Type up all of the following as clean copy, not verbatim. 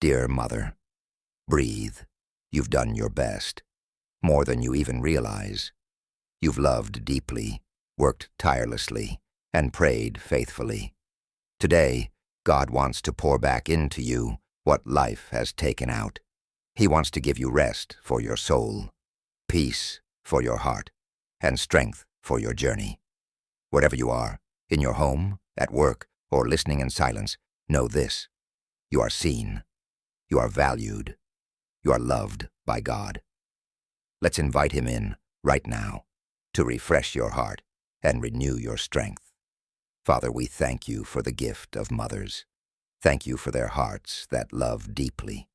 Dear mother, breathe. You've done your best, more than you even realize. You've loved deeply, worked tirelessly, and prayed faithfully. Today, God wants to pour back into you what life has taken out. He wants to give you rest for your soul, peace for your heart, and strength for your journey. Wherever you are, in your home, at work, or listening in silence, know this: you are seen, you are valued, you are loved by God. Let's invite Him in right now to refresh your heart and renew your strength. Father, we thank you for the gift of mothers. Thank you for their hearts that love deeply,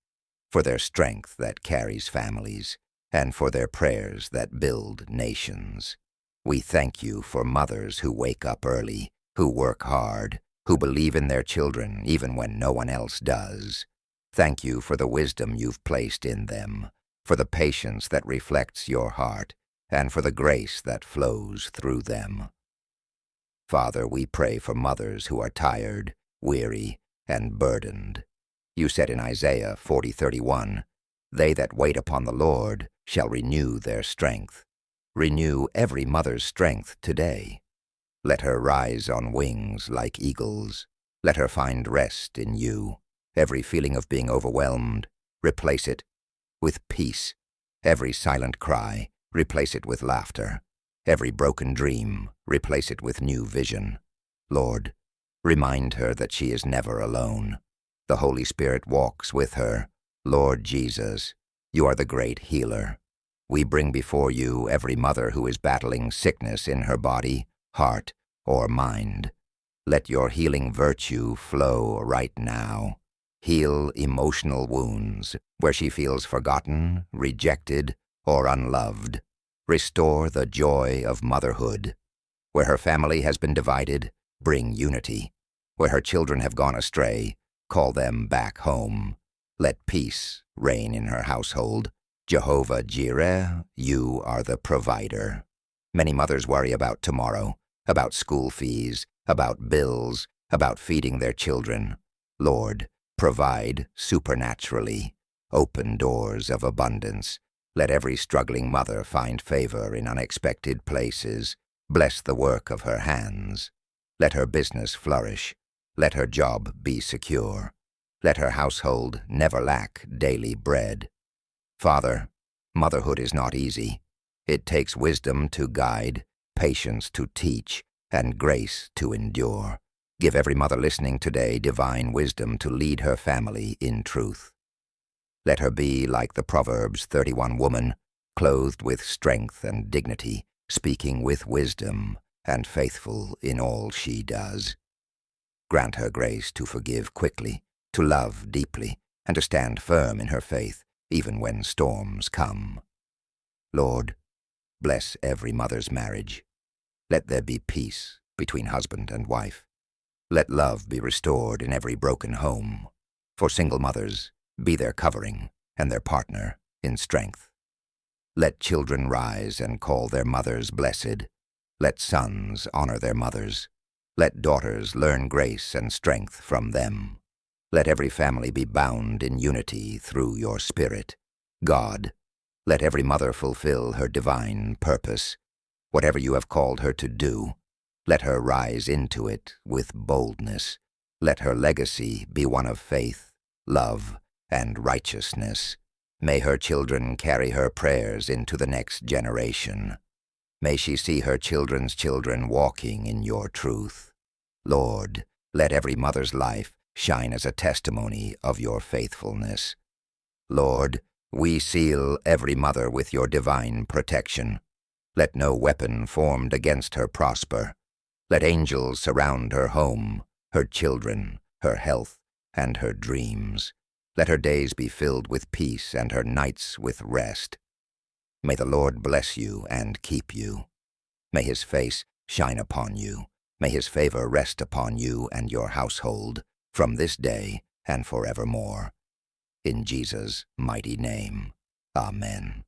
for their strength that carries families, and for their prayers that build nations. We thank you for mothers who wake up early, who work hard, who believe in their children even when no one else does. Thank you for the wisdom you've placed in them, for the patience that reflects your heart, and for the grace that flows through them. Father, we pray for mothers who are tired, weary, and burdened. You said in Isaiah 40:31, "They that wait upon the Lord shall renew their strength." Renew every mother's strength today. Let her rise on wings like eagles. Let her find rest in you. Every feeling of being overwhelmed, replace it with peace. Every silent cry, replace it with laughter. Every broken dream, replace it with new vision. Lord, remind her that she is never alone. The Holy Spirit walks with her. Lord Jesus, you are the great healer. We bring before you every mother who is battling sickness in her body, heart, or mind. Let your healing virtue flow right now. Heal emotional wounds where she feels forgotten, rejected, or unloved. Restore the joy of motherhood. Where her family has been divided, bring unity. Where her children have gone astray, call them back home. Let peace reign in her household. Jehovah Jireh, you are the provider. Many mothers worry about tomorrow, about school fees, about bills, about feeding their children. Lord, provide supernaturally. Open doors of abundance. Let every struggling mother find favor in unexpected places. Bless the work of her hands. Let her business flourish. Let her job be secure. Let her household never lack daily bread. Father, motherhood is not easy. It takes wisdom to guide, patience to teach, and grace to endure. Give every mother listening today divine wisdom to lead her family in truth. Let her be like the Proverbs 31 woman, clothed with strength and dignity, speaking with wisdom, and faithful in all she does. Grant her grace to forgive quickly, to love deeply, and to stand firm in her faith, even when storms come. Lord, bless every mother's marriage. Let there be peace between husband and wife. Let love be restored in every broken home. For single mothers, be their covering and their partner in strength. Let children rise and call their mothers blessed. Let sons honor their mothers. Let daughters learn grace and strength from them. Let every family be bound in unity through your Spirit. God, let every mother fulfill her divine purpose. Whatever you have called her to do, let her rise into it with boldness. Let her legacy be one of faith, love, and righteousness. May her children carry her prayers into the next generation. May she see her children's children walking in your truth. Lord, let every mother's life shine as a testimony of your faithfulness. Lord, we seal every mother with your divine protection. Let no weapon formed against her prosper. Let angels surround her home, her children, her health, and her dreams. Let her days be filled with peace and her nights with rest. May the Lord bless you and keep you. May His face shine upon you. May His favor rest upon you and your household from this day and forevermore. In Jesus' mighty name, Amen.